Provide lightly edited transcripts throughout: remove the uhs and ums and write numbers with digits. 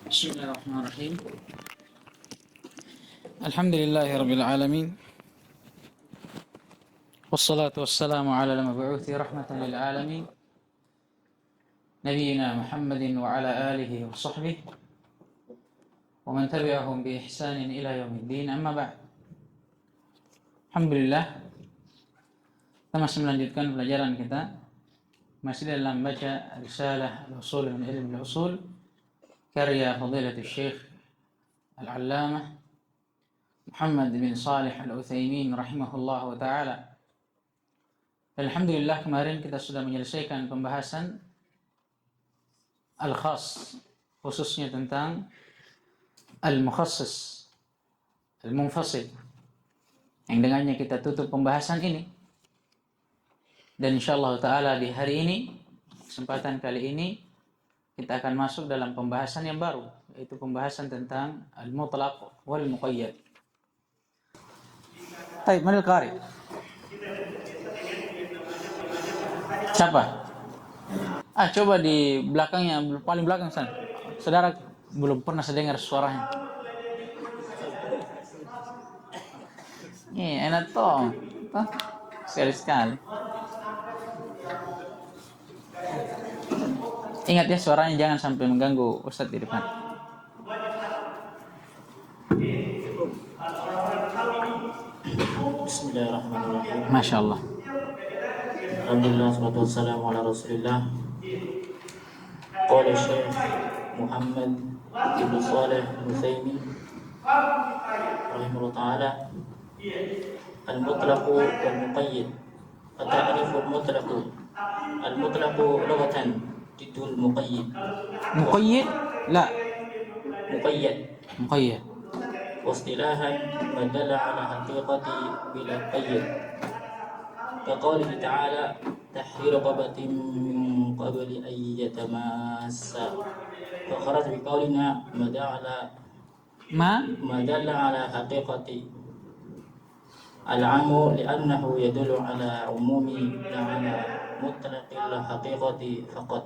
بسم الله الرحمن الرحيم. الحمد لله رب العالمين، والصلاة والسلام على المبعوث رحمة للعالمين نبينا محمد وعلى آله وصحبه ومن تبعهم بإحسان إلى يوم الدين. أما بعد, Alhamdulillah, kita masih melanjutkan pelajaran kita masih dalam baca Risalah Al-Usul min Ilm Al-Usul karya Fadilatul Syekh Al-Allamah Muhammad bin Shalih Al-Utsaimin rahimahullah ta'ala. Alhamdulillah, kemarin kita sudah menyelesaikan pembahasan Al-Khas, khususnya tentang Al-Mukhassis, Al-Munfasil, yang dengannya kita tutup pembahasan ini. Dan insyaallah ta'ala di hari ini, kesempatan kali ini, kita akan masuk dalam pembahasan yang baru, yaitu pembahasan tentang Al-Mutlaq wal-Muqayyad. Baik, mana Al-Qari? Siapa? Coba di belakangnya, paling belakang sana. Saudara belum pernah saya dengar suaranya. Enak toh. Sekali-sekali. Ingat ya, suaranya jangan sampai mengganggu Ustadz di depan. Bismillahirrahmanirrahim. Masya Allah. Alhamdulillah, salatu wassalamu ala rasulillah. Qala Syekh Muhammad bin Shalih Al-Utsaimin rahimahullah ta'ala, al-mutlaq wal-muqayyad. At-ta'rif al-mutlaq. Al-mutlaq lughatan jidul muqayyad. Muqayyid? La. Muqayyad. Muqayyad. واصطلاحا ما دل على حقيقة بلا قيد، كقوله تعالى تحرير رقبة من قبل أن يتماسا، فخرج بقولنا ما دل على حقيقة العام لأنه يدل على عموم لا على مطلق الحقيقة فقط،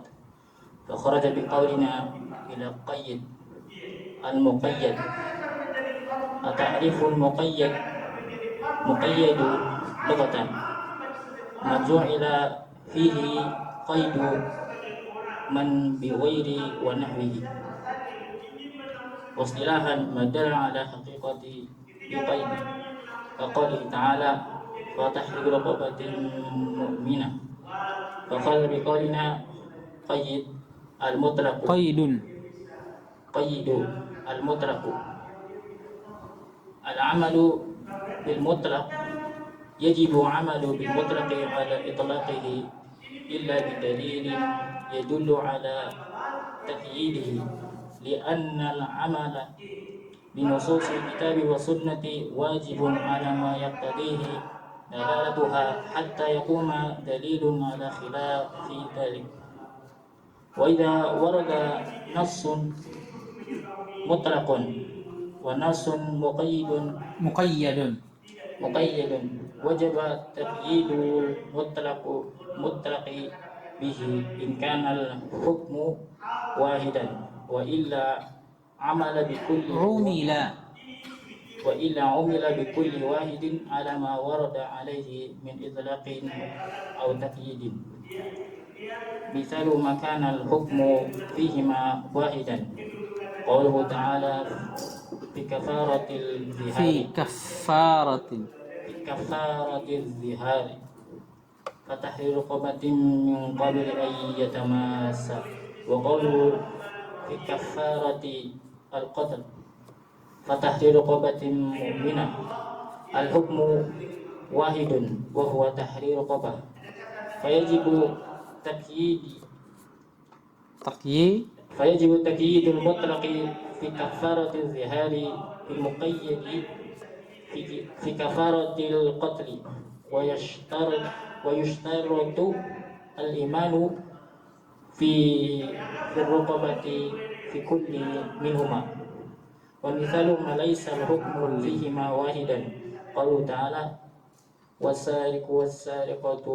فخرج بقولنا إلى قيد المقيد. التعريف المقيد مقيد لغة ما جعل فيه قيد من بغير ونحوه، واصطلاحا ما دل على حقيقة بقيد، كقوله تعالى فتحرير رقبة مؤمنة، فقال بقولنا قيد المطلق قيد المطلق. العمل بالمطلق يجب عمل بالمطلق على إطلاقه إلا بدليل يدل على تقييده، لأن العمل بنصوص الكتاب والسنة واجب على ما يقتضيه دلالتها حتى يقوم دليل على خلاف ذلك. وإذا ورد نص مطلق ونص مقيد وجب تقييد مطلق به إن كان الحكم واحدا، وإلا عمل بكل واحد على ما ورد عليه من إطلاق أو تقييد. مثال ما كان الحكم فيهما واحدا قوله تعالى في كفارة الظهار فتحرير رقبة من قبل أن يتماسا، وقوله في كفارة القتل فتحرير رقبة مؤمنة. الحكم واحد وهو تحرير رقبة، فيجب تقييد المطلق في كفارة الظهار المقيد في كفارة القتل، ويشترط الإيمان في الرقبة في كل منهما. والمثال ما ليس الحكم فيهما واحدا قوله تعالى والسارق والسارقة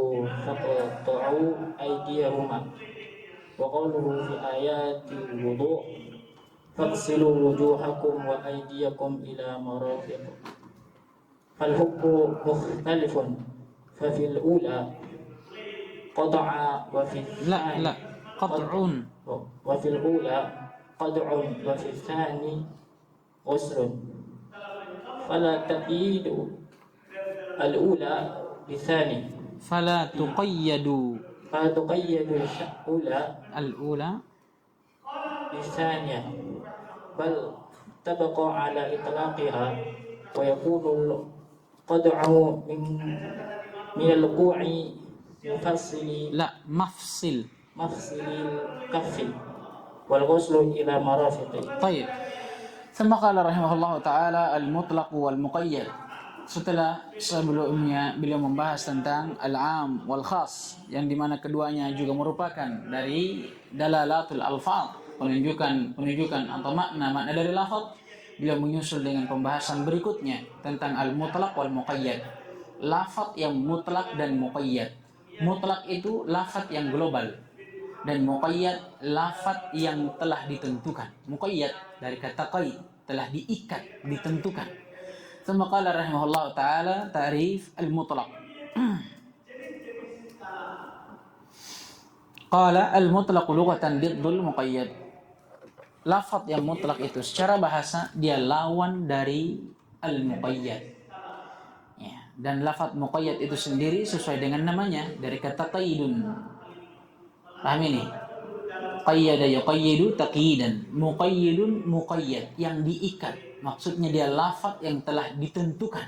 فاقطعوا أيديهما، وقوله في آيات الوضوء فاغسلوا وجوهكم وأيديكم إلى مرافق. فالحكم مختلف، ففي الأولى قطع وفي لا الثاني لا قطع. وفي الأولى قطع وفي الثاني غسل. فلا تقييد الأولى بالثاني، فلا تقيد الأولى بالثانية، بل تبقى على إطلاقها، ويكون القطع من الوقوع لا مفصل. مفصل الكف، والغسل إلى مرافق. طيب. ثم قال رحمه الله ta'ala al-mutlaq wal-muqayyad. Sebelumnya beliau membahas tentang al-am wal-khas, yang dimana keduanya juga merupakan dari dalalatul alfaz, penunjukan atau makna dari lafaz. Beliau menyusul dengan pembahasan berikutnya tentang al-mutlaq wal-muqayyad, lafaz yang mutlak dan muqayyad. Mutlak itu lafaz yang global, dan muqayyad lafaz yang telah ditentukan. Muqayyad dari kata qaid, telah diikat, ditentukan. Thumma qala rahimahullah ta'ala ta'rif al-mutlaq. Qala al-mutlaq lughatan diddul muqayyad. Lafaz yang mutlak itu secara bahasa dia lawan dari al-muqayyad. Ya, dan lafaz muqayyad itu sendiri sesuai dengan namanya, dari kata qaidun. Paham ini? Qayyada yuqayyidu taqyidan, muqayyidun muqayyad, yang diikat. Maksudnya dia lafaz yang telah ditentukan.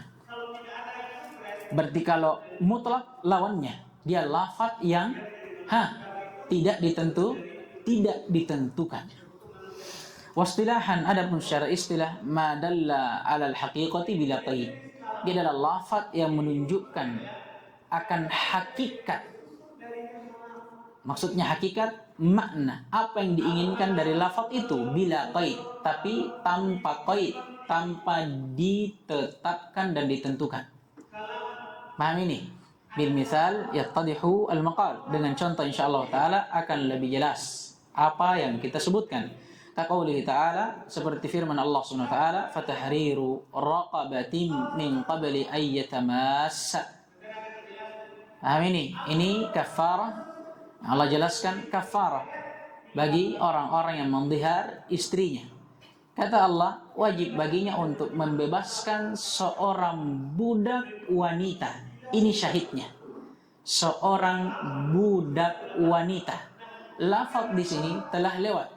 Berarti kalau mutlak lawannya, dia lafaz yang tidak ditentukan. Wastilahan, adapun secara istilah, ma dalla 'alal haqiqati bila qaid. Dia adalah lafaz yang menunjukkan akan hakikat. Maksudnya hakikat, makna, apa yang diinginkan dari lafaz itu bila qaid, tapi tanpa qaid, tanpa ditetapkan dan ditentukan. Paham ini? Bil misal yattadihu al maqal. Dengan contoh insyaallah taala akan lebih jelas apa yang kita sebutkan. Kaqaulihi ta'ala, seperti firman Allah Subhanahu wa taala, fatahriru raqabatin min qabli ay yatamassa. Paham ini? Ini kafarah. Allah jelaskan kafarah bagi orang-orang yang mendihar istrinya. Kata Allah, wajib baginya untuk membebaskan seorang budak wanita. Ini syahidnya. Seorang budak wanita. Lafaz di sini telah lewat.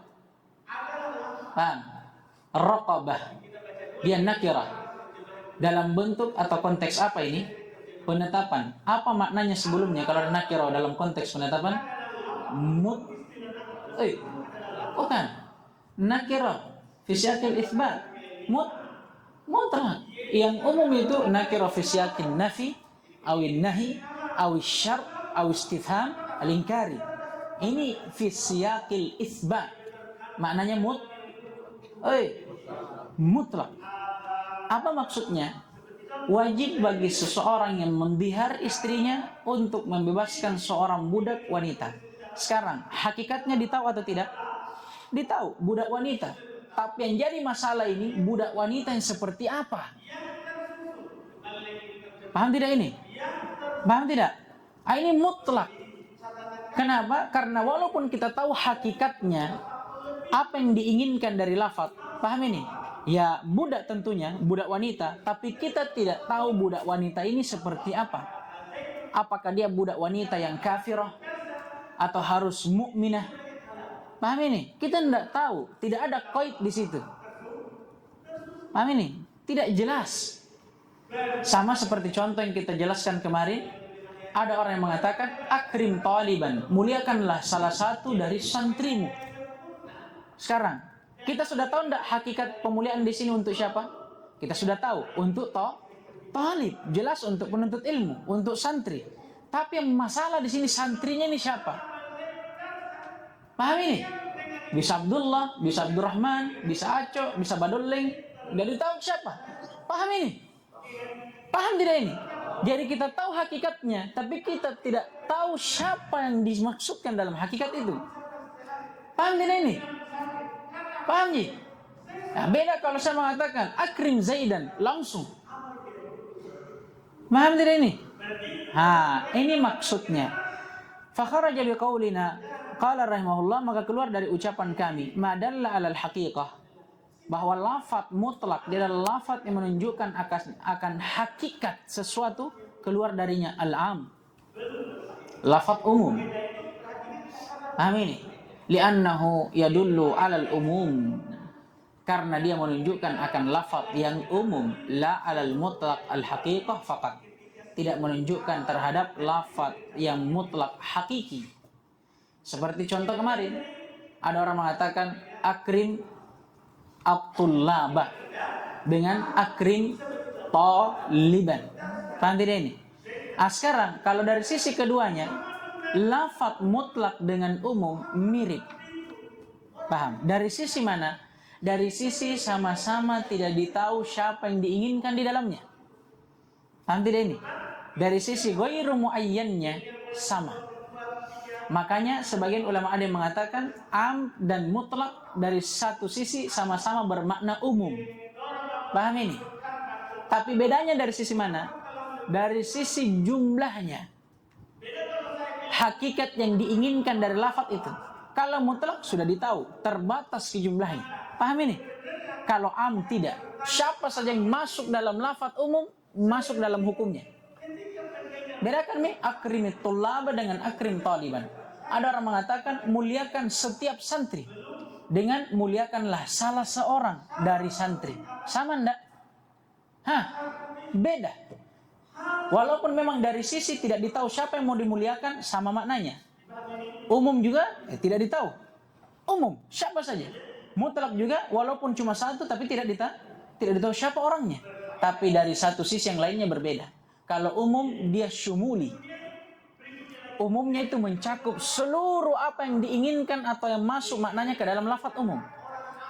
Paham? Raqabah. Dia nakirah. Dalam bentuk atau konteks apa ini? Penetapan. Apa maknanya sebelumnya kalau nakirah dalam konteks penetapan? Bukan. Nakirah fi siyaqil itsbat. Mutlaq. Yang umum itu nakirah fi siyaqin nafi, awin nahi, awis syar, awis istifham, al-inkari. Ini fi siyaqil itsbat. Maknanya mutlaq. Apa maksudnya? Wajib bagi seseorang yang mendihar istrinya untuk membebaskan seorang budak wanita. Sekarang, hakikatnya ditahu atau tidak? Ditahu, budak wanita. Tapi yang jadi masalah ini, budak wanita yang seperti apa? Paham tidak ini? Paham tidak? Ini mutlak. Kenapa? Karena walaupun kita tahu hakikatnya, apa yang diinginkan dari lafaz, paham ini? Ya budak tentunya, budak wanita, tapi kita tidak tahu budak wanita ini seperti apa. Apakah dia budak wanita yang kafirah atau harus mukminah? Paham ini? Kita tidak tahu, tidak ada qaid di situ. Paham ini? Tidak jelas. Sama seperti contoh yang kita jelaskan kemarin, ada orang yang mengatakan akrim taliban, muliakanlah salah satu dari santrimu. Sekarang kita sudah tahu tidak hakikat pemuliaan di sini untuk siapa? Kita sudah tahu untuk talib, jelas untuk penuntut ilmu, untuk santri. Tapi yang masalah di sini santrinya ini siapa? Paham ini? Bisa Abdullah, bisa Abdurrahman, bisa Aco, bisa Badoleng, nggak ditahu siapa. Paham ini? Paham tidak ini? Jadi kita tahu hakikatnya, tapi kita tidak tahu siapa yang dimaksudkan dalam hakikat itu. Paham tidak ini? Paham ji? Nah, beda kalau saya mengatakan akrim Zaidan langsung. Paham tidak ini? Ini maksudnya. Fakharaja biqaulina qala rahimahullah, maka keluar dari ucapan kami madalla alal haqiqah, bahwa lafaz mutlak dia adalah lafaz yang menunjukkan akan hakikat sesuatu, keluar darinya al-am, lafaz umum. Paham ini? Li'annahu yadullu alal umum, karena dia menunjukkan akan lafaz yang umum, la alal mutlak al-haqiqah faqat, tidak menunjukkan terhadap lafaz yang mutlak hakiki. Seperti contoh kemarin, ada orang mengatakan akrim at-tullaba dengan akrim taliban. Paham tidak ini? Sekarang kalau dari sisi keduanya, lafaz mutlak dengan umum mirip. Paham? Dari sisi mana? Dari sisi sama-sama tidak ditahu siapa yang diinginkan di dalamnya. Paham tidak ini? Dari sisi ghairu muayyannya sama. Makanya sebagian ulama ada yang mengatakan am dan mutlak dari satu sisi sama-sama bermakna umum. Paham ini? Tapi bedanya dari sisi mana? Dari sisi jumlahnya. Hakikat yang diinginkan dari lafaz itu. Kalau mutlak sudah ditahu, terbatas ke jumlahnya. Paham ini? Kalau am tidak. Siapa saja yang masuk dalam lafaz umum, masuk dalam hukumnya. Bedakan nih akrimit tullaba dengan akrim taliban. Ada orang mengatakan muliakan setiap santri dengan muliakanlah salah seorang dari santri. Sama enggak? Beda. Walaupun memang dari sisi tidak ditahu siapa yang mau dimuliakan, sama maknanya. Umum juga tidak ditahu. Umum, siapa saja. Mutlak juga, walaupun cuma satu tapi tidak ditahu siapa orangnya. Tapi dari satu sisi yang lainnya berbeda. Kalau umum dia syumuli. Umumnya itu mencakup seluruh apa yang diinginkan atau yang masuk maknanya ke dalam lafaz umum.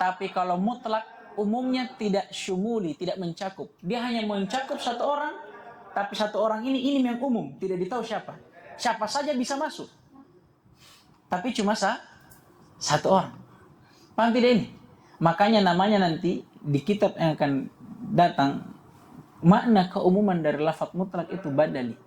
Tapi kalau mutlak, umumnya tidak syumuli, tidak mencakup. Dia hanya mencakup satu orang, tapi satu orang ini yang umum, tidak ditahu siapa. Siapa saja bisa masuk. Tapi cuma satu orang. Paham tidak ini? Makanya namanya nanti di kitab yang akan datang, makna keumuman dari lafaz mutlak itu badali.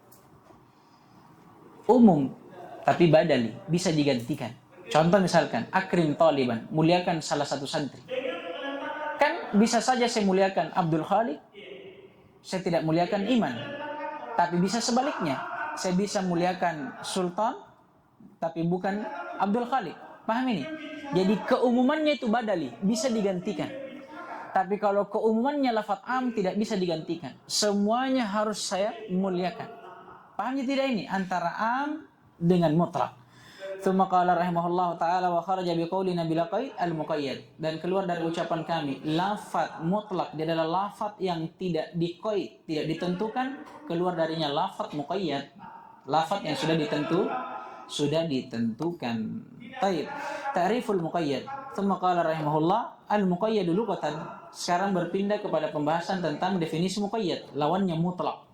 Umum tapi badali, bisa digantikan. Contoh misalkan akrim taliban, muliakan salah satu santri. Kan bisa saja saya muliakan Abdul Khaliq, saya tidak muliakan Iman. Tapi bisa sebaliknya, saya bisa muliakan Sultan tapi bukan Abdul Khaliq. Paham ini? Jadi keumumannya itu badali, bisa digantikan. Tapi kalau keumumannya lafaz am tidak bisa digantikan. Semuanya harus saya muliakan. Pahamnya tidak ini? Antara am dengan mutlak. Tsumma qala rahimahullah ta'ala wa kharaja biqaulina bila qaid al-muqayyad. Dan keluar dari ucapan kami, lafaz mutlak dia adalah lafaz yang tidak diqaid, tidak ditentukan, keluar darinya lafaz muqayyad. Lafaz yang sudah ditentukan. Baik. Ta'riful muqayyad. Tsumma qala rahimahullah al-muqayyad lughatan. Sekarang berpindah kepada pembahasan tentang definisi muqayyad, lawannya mutlak.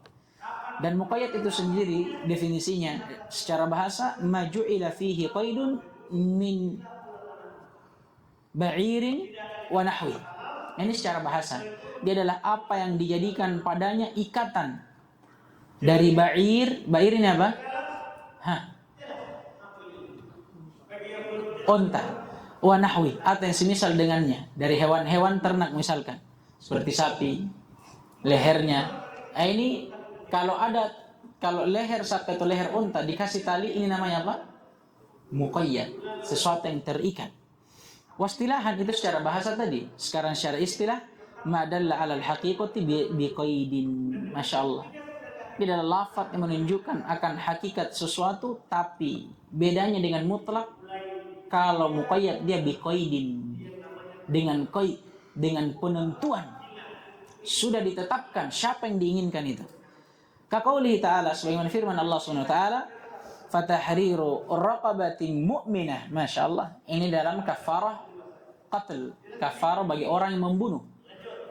Dan muqayyad itu sendiri definisinya secara bahasa maju'ila fihi qaidun min ba'irin wa nahwi. Ini secara bahasa. Dia adalah apa yang dijadikan padanya ikatan dari ba'ir. Ba'ir ini apa? Unta. Wa nahwi, atau yang semisal dengannya dari hewan-hewan ternak misalkan seperti sapi, lehernya. Ini kalau leher sapi atau leher unta dikasih tali, ini namanya apa? Muqayyad, sesuatu yang terikat. Wastilahan itu secara bahasa tadi. Sekarang secara istilah, ma dalla 'alal haqiqati biqaidin. Masyaallah. Ini adalah lafaz yang menunjukkan akan hakikat sesuatu, tapi bedanya dengan mutlak. Kalau muqayyad dia biqaidin, dengan qaid, dengan penentuan. Sudah ditetapkan siapa yang diinginkan itu. Kaqaulihi ta'ala, sebagaimana firman Allah Subhanahu wa taala, fatahriru raqabatin mu'minah. Masyaallah, ini dalam kafarah qatl, kafarah bagi orang yang membunuh.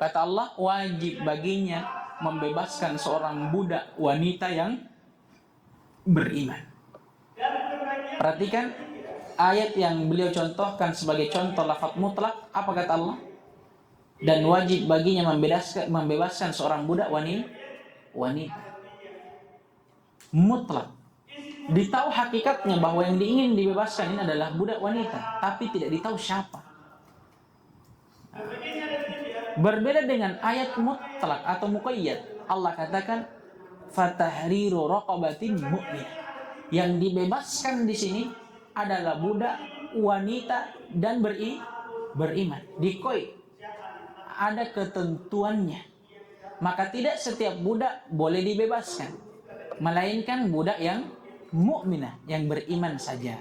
Kata Allah, wajib baginya membebaskan seorang budak wanita yang beriman. Perhatikan ayat yang beliau contohkan sebagai contoh lafaz mutlak. Apa kata Allah? dan wajib baginya membebaskan seorang budak wanita. Mutlak. Ditahu hakikatnya bahwa yang diingin dibebaskan ini adalah budak wanita, tapi tidak ditahu siapa. Berbeda dengan ayat mutlak atau muqayyad. Allah katakan fatahriru raqabatin mu'minah. Yang dibebaskan di sini adalah budak wanita dan beriman. Dikoi ada ketentuannya. Maka tidak setiap budak boleh dibebaskan, melainkan budak yang mukminah, yang beriman saja.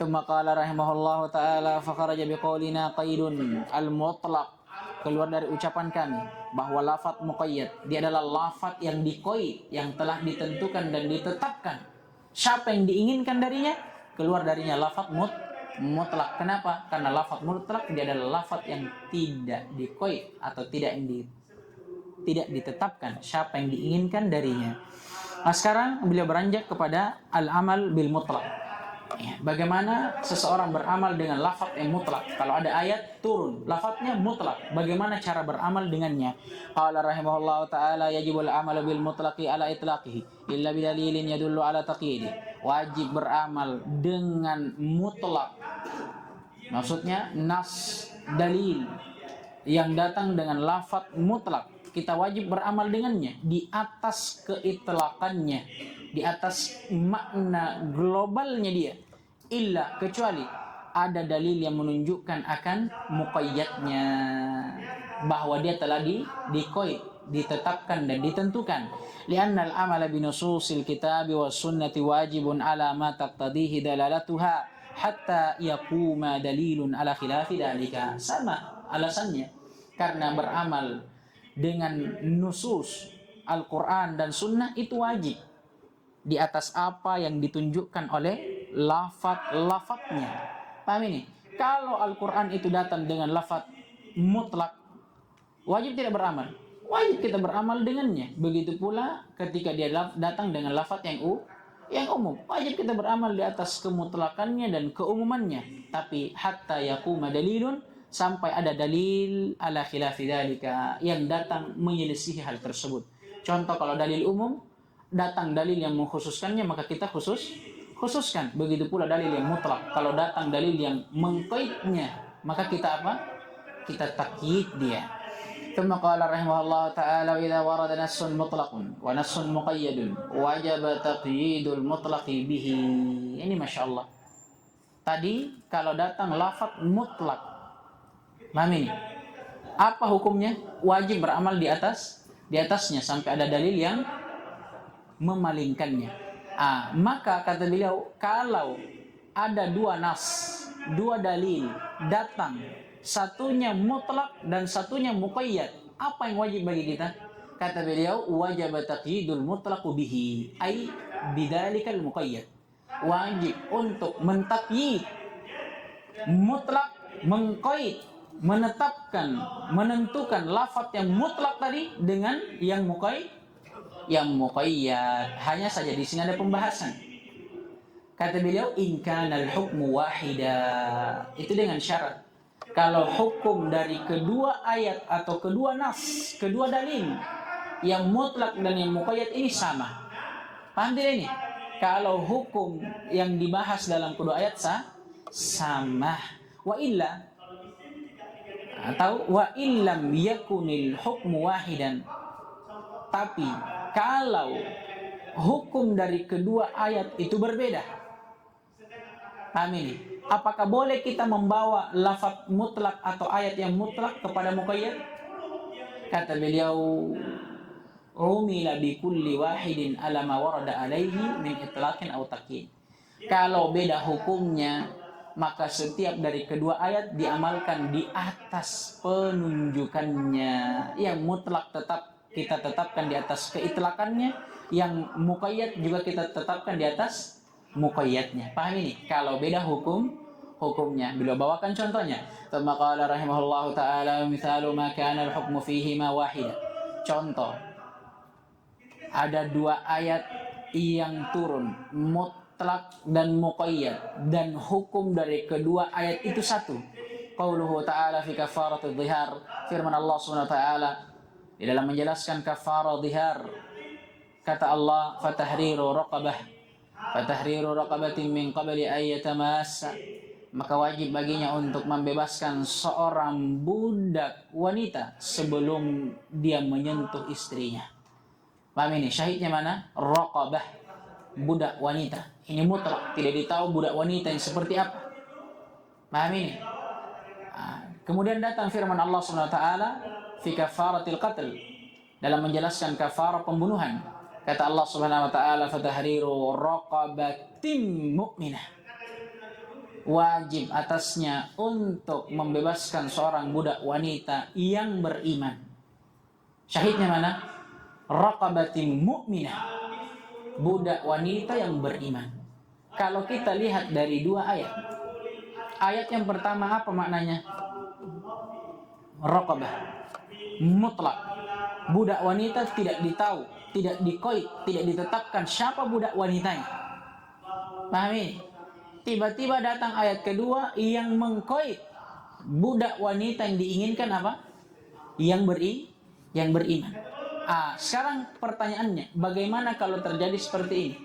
Tsumma qala rahimahullahu taala fa kharaja biqaulina qaidun al-mutlaq. Keluar dari ucapan kami bahwa lafaz muqayyad dia adalah lafaz yang dikoi, yang telah ditentukan dan ditetapkan siapa yang diinginkan darinya, keluar darinya lafaz mutlak. Kenapa? Karena lafaz mutlak dia adalah lafaz yang tidak dikoi atau tidak ditetapkan siapa yang diinginkan darinya. Nah, sekarang beliau beranjak kepada al-amal bil mutlak. Ya, bagaimana seseorang beramal dengan lafaz yang mutlak? Kalau ada ayat turun, lafaznya mutlak, bagaimana cara beramal dengannya? Qala rahimahullahu taala yajibul amal bil mutlaqi ala itlaqihi illa bidalilin yadullu ala taqyidi. Wajib beramal dengan mutlak. Maksudnya nas, dalil yang datang dengan lafaz mutlak. Kita wajib beramal dengannya di atas keitlakannya, di atas makna globalnya dia, illa kecuali ada dalil yang menunjukkan akan muqayyadnya, bahwa dia telah dikoi, ditetapkan dan ditentukan. Li'anna al-amala binususil kitabi was sunnati wajibun ala ma taqtadihi dalalatuha hatta yaquma dalilun ala khilafi dalika. Sama alasannya, karena beramal dengan nusus Al-Quran dan Sunnah itu wajib di atas apa yang ditunjukkan oleh lafaz-lafaznya. Paham ini? Kalau Al-Quran itu datang dengan lafaz mutlak, wajib tidak beramal. Wajib kita beramal dengannya. Begitu pula ketika dia datang dengan lafaz yang umum, wajib kita beramal di atas kemutlakannya dan keumumannya. Tapi hatta yaquma dalilun, sampai ada dalil ala khilafi dzalika yang datang menyelisihi hal tersebut. Contoh, kalau dalil umum datang dalil yang mengkhususkannya, maka kita khususkan. Begitu pula dalil yang mutlak, kalau datang dalil yang mengqaidnya, maka kita apa? Kita takyid dia. Tsumma qala rahimahullahu ta'ala idza warada nassun mutlaqun wa nassun muqayyadun wajaba taqyidul mutlaqi bihi. Ini masyaallah. Tadi kalau datang lafaz mutlak, mami, apa hukumnya? Wajib beramal di atasnya sampai ada dalil yang memalingkannya. Maka kata beliau, kalau ada dua nas, dua dalil datang, satunya mutlak dan satunya muqayyad, apa yang wajib bagi kita? Kata beliau, wajib taqyidul mutlaqu bihi, ai bidzalikal muqayyad. Wajib untuk mentakyid mutlak, mengqaid, menetapkan, menentukan lafaz yang mutlak tadi dengan yang muqayyad. Hanya saja di sini ada pembahasan. Kata beliau, in kana al-hukmu wahida. Itu dengan syarat kalau hukum dari kedua ayat atau kedua nas, kedua dalil, yang mutlak dan yang muqayyad ini sama. Paham tidak ini? Kalau hukum yang dibahas dalam kedua ayat sama. Wa illa, atau wa illam yakunil hukmu wahidan, tapi kalau hukum dari kedua ayat itu berbeda, paham ini? Apakah boleh kita membawa lafaz mutlak atau ayat yang mutlak kepada muqayyad? Kata beliau, umila bi kulli wahidin ala ma warada alaihi min itlaqin aw taqyid. Kalau beda hukumnya, maka setiap dari kedua ayat diamalkan di atas penunjukannya. Yang mutlak kita tetapkan di atas keitlakannya, yang muqayyad juga kita tetapkan di atas muqayyadnya. Paham ini? Kalau beda hukumnya. Beliau bawakan contohnya. Tsumma qala rahimahullahu taala misalu ma kana al-hukmu fihi ma wahida. Contoh, ada dua ayat yang turun, mutlak dan muqayyad, dan hukum dari kedua ayat itu satu. Qauluhu ta'ala fi kafaratul dhihar, firman Allah Subhanahu wa taala di dalam menjelaskan kafarah dhihar. Kata Allah, fatahriru raqabatin min qabli ay yatamassa, maka wajib baginya untuk membebaskan seorang budak wanita sebelum dia menyentuh istrinya. Paham ini? Syahidnya mana? Raqabah, budak wanita. Ini mutlak, tidak ditahu budak wanita yang seperti apa. Paham ini? Kemudian datang firman Allah Subhanahu wa taala fi kafaratil qatl, dalam menjelaskan kafarah pembunuhan. Kata Allah Subhanahu wa taala, fatahriru raqabatin mu'minah, wajib atasnya untuk membebaskan seorang budak wanita yang beriman. Syahidnya mana? Raqabatin mu'minah, budak wanita yang beriman. Kalau kita lihat dari dua ayat, ayat yang pertama apa maknanya? Raqabah, mutlak, budak wanita tidak ditahu, tidak dikoid, tidak ditetapkan siapa budak wanitanya. Pahami? Tiba-tiba datang ayat kedua yang mengkoid budak wanita yang diinginkan apa? Yang beriman. Sekarang pertanyaannya, bagaimana kalau terjadi seperti ini?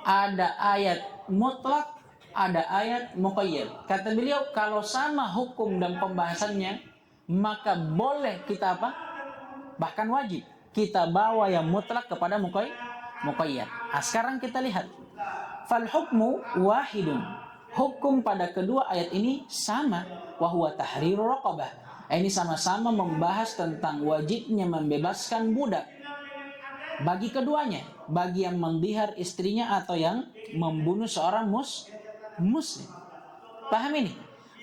Ada ayat mutlak, ada ayat muqayyad. Kata beliau, kalau sama hukum dan pembahasannya, maka boleh kita apa? Bahkan wajib kita bawa yang mutlak kepada muqayyad. Sekarang kita lihat. Fal hukmu wahidun. Hukum pada kedua ayat ini sama, wa huwa tahriru raqabah. Ini sama-sama membahas tentang wajibnya membebaskan budak. Bagi keduanya, bagi yang mendihar istrinya atau yang membunuh seorang muslim. Paham ini?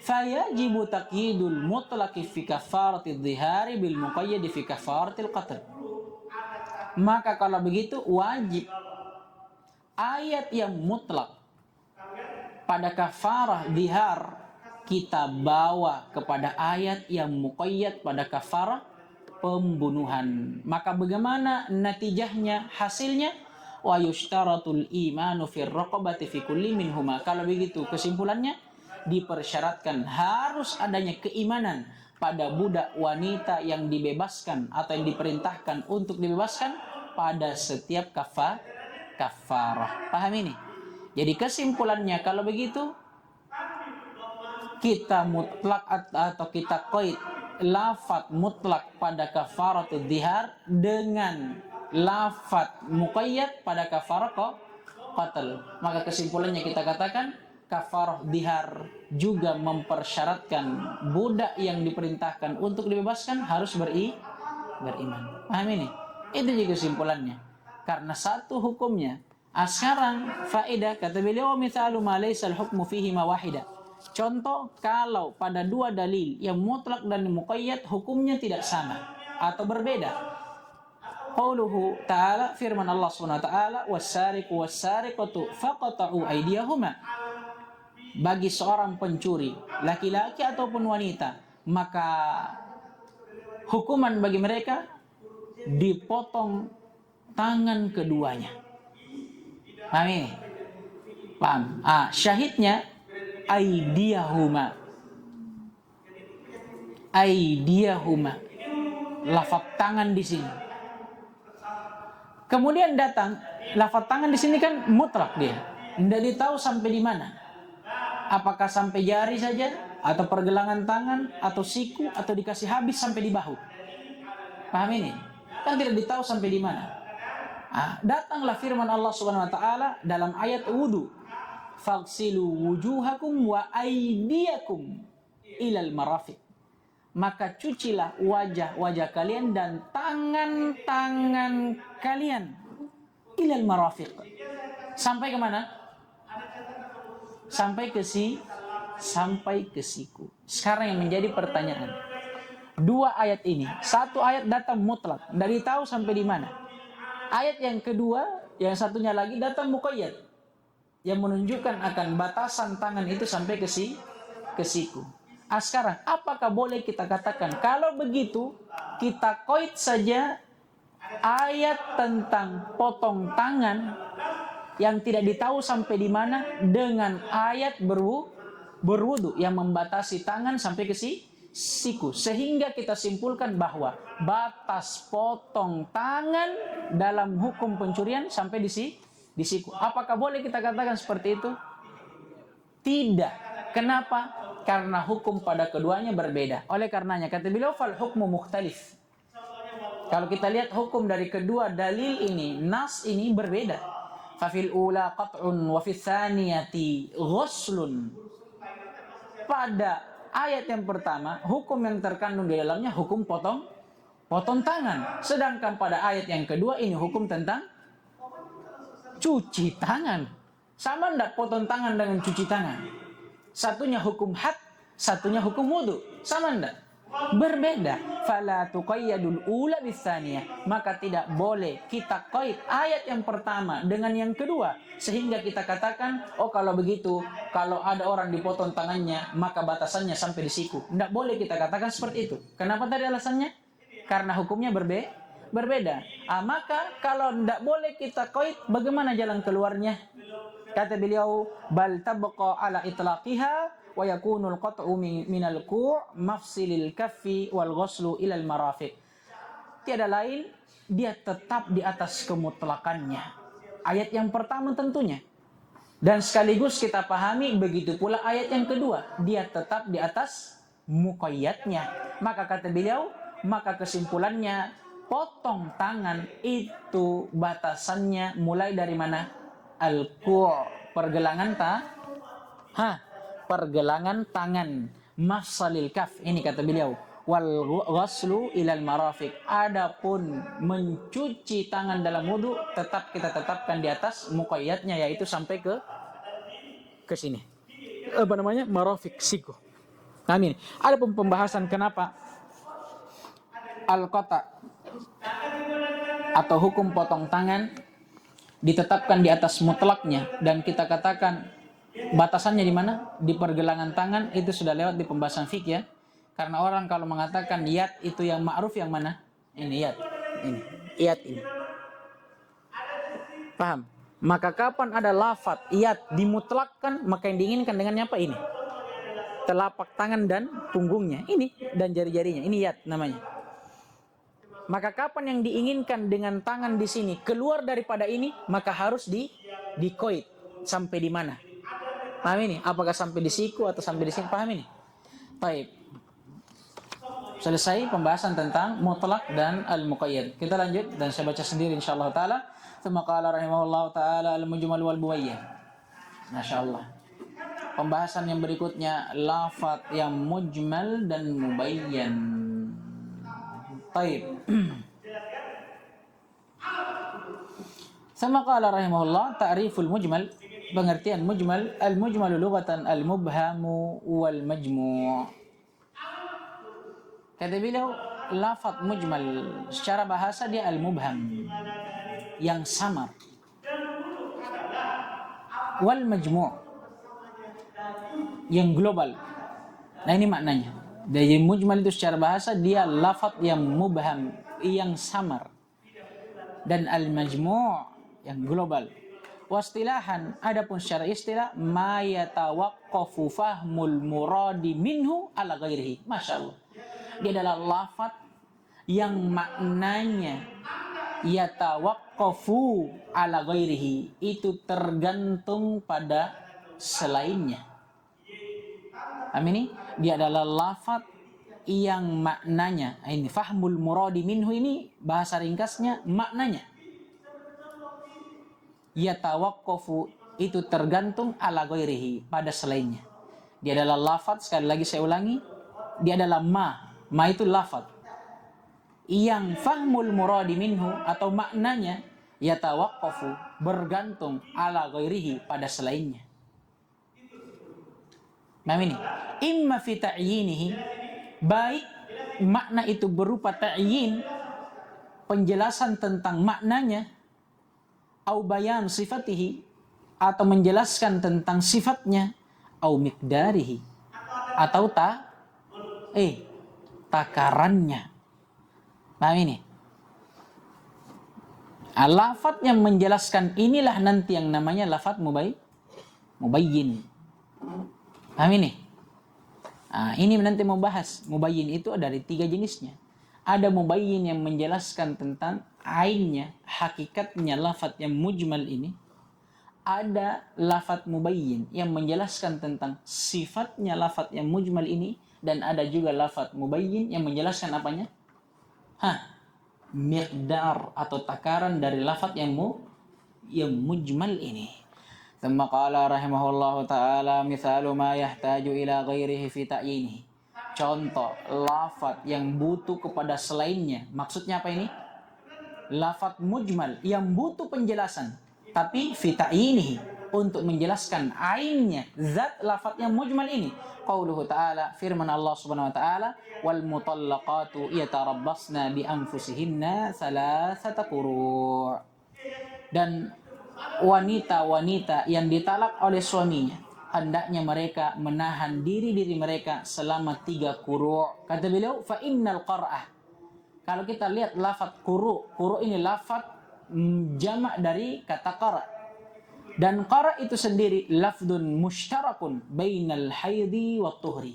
Fayajibu taqyidul mutlaqi fi kafaratid dhihari bil muqayyad fi kafaratil qatl. Maka kalau begitu wajib ayat yang mutlak pada kafarah dhihar kita bawa kepada ayat yang muqayyad pada kafarah pembunuhan. Maka bagaimana natijahnya, hasilnya? Wa yushtaratul imanu fir raqabati fi kulli minhuma. Kalau begitu kesimpulannya, dipersyaratkan harus adanya keimanan pada budak wanita yang dibebaskan atau yang diperintahkan untuk dibebaskan pada setiap kafarah. Paham ini? Jadi kesimpulannya kalau begitu, kita mutlak atau kita qaid lafaz mutlak pada kafaratul dhihar dengan lafaz muqayyad pada kafarah qatl. Maka kesimpulannya kita katakan kafarah dhihar juga mempersyaratkan budak yang diperintahkan untuk dibebaskan harus beriman. Paham ini? Itu juga kesimpulannya. Karena satu hukumnya. Sekarang faedah kata beliau, mithalu ma laysa al-hukmu fihi ma wahida. Contoh, kalau pada dua dalil yang mutlak dan muqayyad hukumnya tidak sama atau berbeda. Qauluhu ta'ala, firman Allah Subhanahu wa taala, was-sariqu was-sariqatu faqata'u aydiyahuma. Bagi seorang pencuri, laki-laki ataupun wanita, maka hukuman bagi mereka dipotong tangan keduanya. Paham ini? Paham? Syahidnya aydiyahuma. Lafaz tangan di sini. Kemudian datang lafaz tangan di sini kan mutlak dia. Tidak ditahu sampai di mana. Apakah sampai jari saja atau pergelangan tangan atau siku atau dikasih habis sampai di bahu. Paham ini? Kan tidak ditahu sampai di mana. Datanglah firman Allah Subhanahu wa taala dalam ayat wudu. Faghsilu wujuhakum wa aydiyakum ilal marafiq. Maka cucilah wajah-wajah kalian dan tangan-tangan kalian ilal marafiq. Sampai ke mana? Sampai ke siku. Sekarang yang menjadi pertanyaan. Dua ayat ini, satu ayat datang mutlak, dari tahu sampai di mana. Ayat yang kedua, yang satunya lagi datang muqayyad, yang menunjukkan akan batasan tangan itu sampai ke siku. Sekarang, apakah boleh kita katakan kalau begitu kita qaid saja ayat tentang potong tangan yang tidak ditahu sampai di mana dengan ayat berwudu yang membatasi tangan sampai ke siku, sehingga kita simpulkan bahwa batas potong tangan dalam hukum pencurian sampai di siku. Apakah boleh kita katakan seperti itu? Tidak. Kenapa? Karena hukum pada keduanya berbeda. Oleh karenanya kata beliau fal hukmu mukhtalif. Kalau kita lihat hukum dari kedua dalil ini, nas ini berbeda. Fa fil ula qat'un wa fil tsaniyati ghuslun. Pada ayat yang pertama, hukum yang terkandung di dalamnya hukum potong tangan. Sedangkan pada ayat yang kedua ini hukum tentang cuci tangan. Sama enggak potong tangan dengan cuci tangan? Satunya hukum had, satunya hukum wudu. Sama enggak? Berbeda. Fala tuqayyadul ula bitsaniyah. Maka tidak boleh kita qaid ayat yang pertama dengan yang kedua sehingga kita katakan, oh kalau begitu, kalau ada orang dipotong tangannya maka batasannya sampai di siku. Enggak boleh kita katakan seperti itu. Kenapa tadi alasannya? Karena hukumnya berbeda. Maka kalau enggak boleh kita qaid, bagaimana jalan keluarnya? Kata beliau, bal tabqa ala itlaqiha wa yakunu al-qat'u min al-ku' mafsilil kaffi wal ghuslu ila al-marafiq. Tiada lain, dia tetap di atas kemutlakannya. Ayat yang pertama tentunya. Dan sekaligus kita pahami begitu pula ayat yang kedua, dia tetap di atas muqayyadnya. Maka kata beliau, maka kesimpulannya potong tangan itu batasannya mulai dari mana? Al-ku' pergelangan pergelangan tangan, mafsalil kaf, ini kata beliau, wal ghuslu ilal marafiq. Adapun mencuci tangan dalam wudu tetap kita tetapkan di atas muqayyadnya, yaitu sampai ke sini. Marafiq, siku. Amin. Adapun pembahasan kenapa al-qata atau hukum potong tangan ditetapkan di atas mutlaknya dan kita katakan batasannya di mana? Di pergelangan tangan, itu sudah lewat di pembahasan fikih ya. Karena orang kalau mengatakan yad itu yang ma'ruf yang mana? Ini yad. Ini. Yad ini. Paham? Maka kapan ada lafaz yad dimutlakkan, maka yang diinginkan dengannya apa ini? Telapak tangan dan punggungnya. Ini dan jari-jarinya. Ini yad namanya. Maka kapan yang diinginkan dengan tangan di sini keluar daripada ini, maka harus di-qaid sampai di mana? Paham ini? Apakah sampai di siku atau sampai di sini? Paham ini? Baik. Selesai pembahasan tentang mutlak dan al-muqayyad. Kita lanjut dan saya baca sendiri insyaallah taala. Tsumma qala rahimahullahu taala al-mujmal wal mubayyan. Masyaallah. Pembahasan yang berikutnya lafaz yang mujmal dan mubayyan. Baik. Tsumma qala rahimahullah ta'riful mujmal. Pengertian mujmal, al-mujmalu lughatan al-mubhamu wal majmu'. Kata beliau, lafaz mujmal secara bahasa dia al-mubham, yang samar. Wal majmu', yang global. Nah ini maknanya. Dari mujmal itu secara bahasa dia lafaz yang mubham, yang samar. Dan al-majmu' yang global. Wastilahan, adapun secara istilah ma yatawaqqafu fahmul muradi minhu ala ghairihi. Masyaallah. Dia adalah lafaz yang maknanya yatawaqqafu ala ghairihi, itu tergantung pada selainnya. Amin. Dia adalah lafaz yang maknanya, ini fahmul muradi minhu, ini bahasa ringkasnya maknanya yatawaqqafu, itu tergantung ala ghairihi, pada selainnya. Dia adalah lafaz, sekali lagi saya ulangi, dia adalah ma itu lafaz yang fahmul muradi minhu atau maknanya yatawaqqafu, bergantung ala ghairihi, pada selainnya. Nah ini imma fi ta'yinihi, baik makna itu berupa ta'yin, penjelasan tentang maknanya, au bayan sifatihi, atau menjelaskan tentang sifatnya, au miqdarihi, atau takarannya. Nah ini lafaz yang menjelaskan inilah nanti yang namanya lafaz mubayyin. Paham ini? Ini nanti mau bahas. Mubayyin itu dari 3 jenisnya. Ada mubayyin yang menjelaskan tentang ainnya, hakikatnya lafadz yang mujmal ini. Ada lafadz mubayyin yang menjelaskan tentang sifatnya lafadz yang mujmal ini. Dan ada juga lafadz mubayyin yang menjelaskan apanya? Miqdar atau takaran dari lafadz yang mujmal ini. ثم قال رحمه الله تعالى مثال ما يحتاج إلى غيره في تعيينه. Contoh lafadz yang butuh kepada selainnya. Maksudnya apa ini? Lafadz mujmal yang butuh penjelasan, tapi fi ta'yinihi, untuk menjelaskan ainnya zat lafadz yang mujmal ini. Qauluhu ta'ala, firman Allah Subhanahu wa taala, wal mutallaqatu yatarabbasna bi anfusihinna thalathata quru'. Dan wanita-wanita yang ditalak oleh suaminya, hendaknya mereka menahan diri mereka selama 3 quru'. Kata beliau, fa innal qar'ah. Kalau kita lihat lafadz quru' ini lafadz jamak dari kata qara'. Dan qara' itu sendiri lafdun mushtarakun bainal haidhi wat tuhri.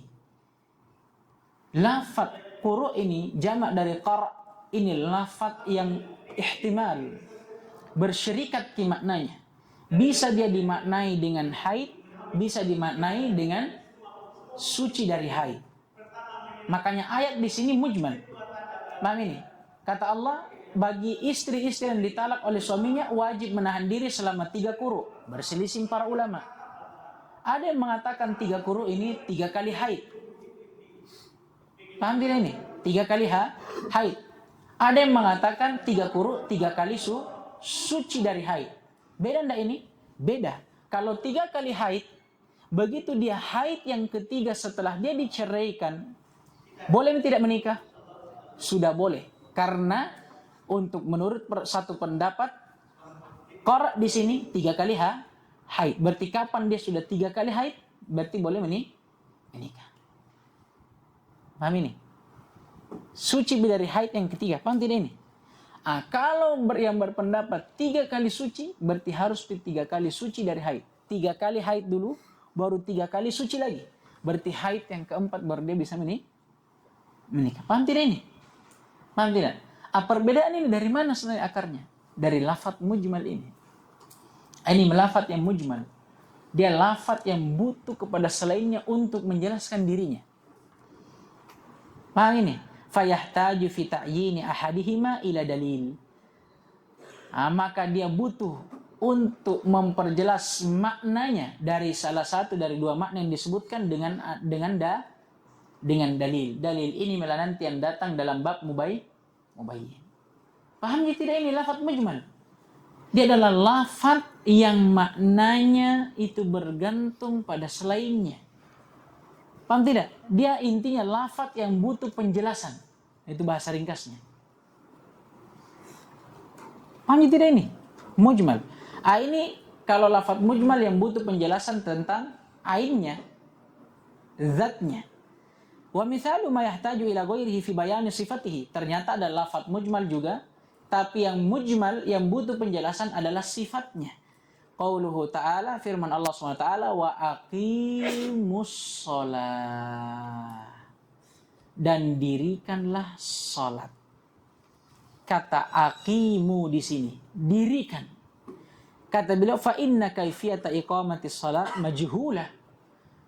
Lafadz quru' ini jamak dari qara', ini lafadz yang ihtimal bersyirikat di maknanya. Bisa dia dimaknai dengan haid, bisa dimaknai dengan suci dari haid. Makanya ayat di sini mujmal. Paham ini? Kata Allah, bagi istri-istri yang ditalak oleh suaminya wajib menahan diri selama 3 quru'. Berselisih para ulama. Ada yang mengatakan 3 quru' ini 3 kali haid. Paham tidak ini? 3 kali haid. Ada yang mengatakan 3 quru' 3 kali suci dari haid. Beda enggak ini? Beda. Kalau 3 kali haid, begitu dia haid yang ketiga setelah dia diceraikan, boleh tidak menikah? Sudah boleh. Karena untuk menurut satu pendapat, qara' di sini 3 kali haid. Berarti kapan dia sudah 3 kali haid, berarti boleh menikah. Paham ini? Suci dari haid yang ketiga. Paham tidak ini? Kalau yang berpendapat 3 kali suci, berarti harus 3 kali suci dari haid. 3 kali haid dulu, baru 3 kali suci lagi. Berarti haid yang keempat baru dia bisa menikah. Paham tidak ini? Paham tidak? Perbedaan ini dari mana sebenarnya akarnya? Dari lafadz mujmal ini. Ini lafadz yang mujmal. Dia lafadz yang butuh kepada selainnya untuk menjelaskan dirinya. Paham ini? Fayahtaju fi ta'yini ahadihima ila dalil. Maka dia butuh untuk memperjelas maknanya dari salah satu dari 2 makna yang disebutkan dengan dalil. Dalil ini malah nanti yang datang dalam bab mubayyin. Paham tidak ini lafadz mujmal? Dia adalah lafadz yang maknanya itu bergantung pada selainnya. Paham tidak? Dia intinya lafadz yang butuh penjelasan. Itu bahasa ringkasnya. Paham tidak ini? Mujmal. Ini kalau lafadz mujmal yang butuh penjelasan tentang ainnya, zatnya. Wa mithalu ma yahtaju ila ghairihi fi bayani sifatihi. Ternyata ada lafadz mujmal juga, tapi yang mujmal yang butuh penjelasan adalah sifatnya. Qauluhu ta'ala, firman Allah SWT, wa aqimus shalah, dan dirikanlah salat. Kata aqimu di sini, dirikan. Kata beliau, fa inna kaifiyata iqamatis shalah majhulah.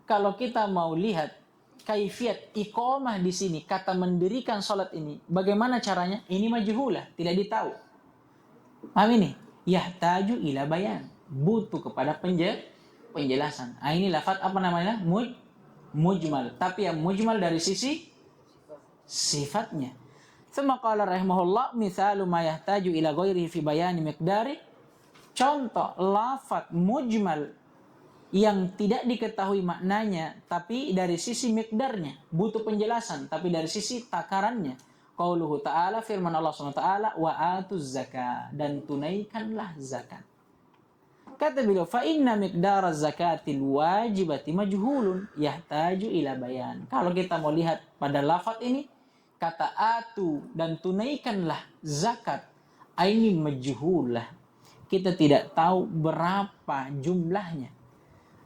Kalau kita mau lihat kaifiyat iqamah di sini, kata mendirikan salat ini, bagaimana caranya? Ini majhulah, tidak ditahu. Paham ini? Yahtaju ila bayan, butuh kepada penjelasan. Ini lafadz apa namanya? Mujmal. Tapi yang mujmal dari sisi sifatnya. Tsumma qala rahimahullah, mithalu ma yahtaju ila ghairihi fi bayani miqdari. Contoh lafadz mujmal yang tidak diketahui maknanya, tapi dari sisi miqdarnya butuh penjelasan, tapi dari sisi takarannya. Qauluhu ta'ala, firman Allah SWT, wa atuz zakah, dan tunaikanlah zakat. Kata beliau, fa inna miqdara zakatil wajibati majhulun yahtaju ila bayan. Kalau kita mau lihat pada lafadz ini, kata atu dan tunaikanlah zakat, ini majhulah. Kita tidak tahu berapa jumlahnya.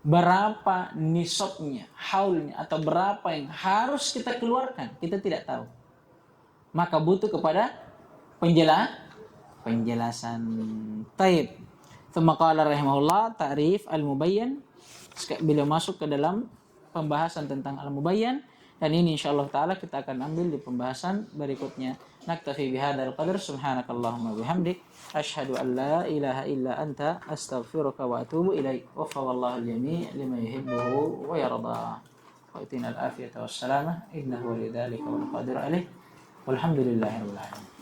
berapa nisabnya, haulnya, atau berapa yang harus kita keluarkan, kita tidak tahu. Maka butuh kepada penjelasan. Taib. Tsumma qala rahimahullah ta'rif al-mubayyan. Beliau masuk ke dalam pembahasan tentang al-mubayyan, dan ini insyaallah taala kita akan ambil di pembahasan berikutnya. Naktafi bihadzal qadar, subhanakallahumma bihamdik, asyhadu an la ilaha illa anta, astaghfiruka wa atubu ilaik. Wa wallahu al-jami' lima yuhibbu wa yarda. Wa atina al-afiyata was salamah innahu lidzalika wal qadir alaih. Walhamdulillahirabbil alamin.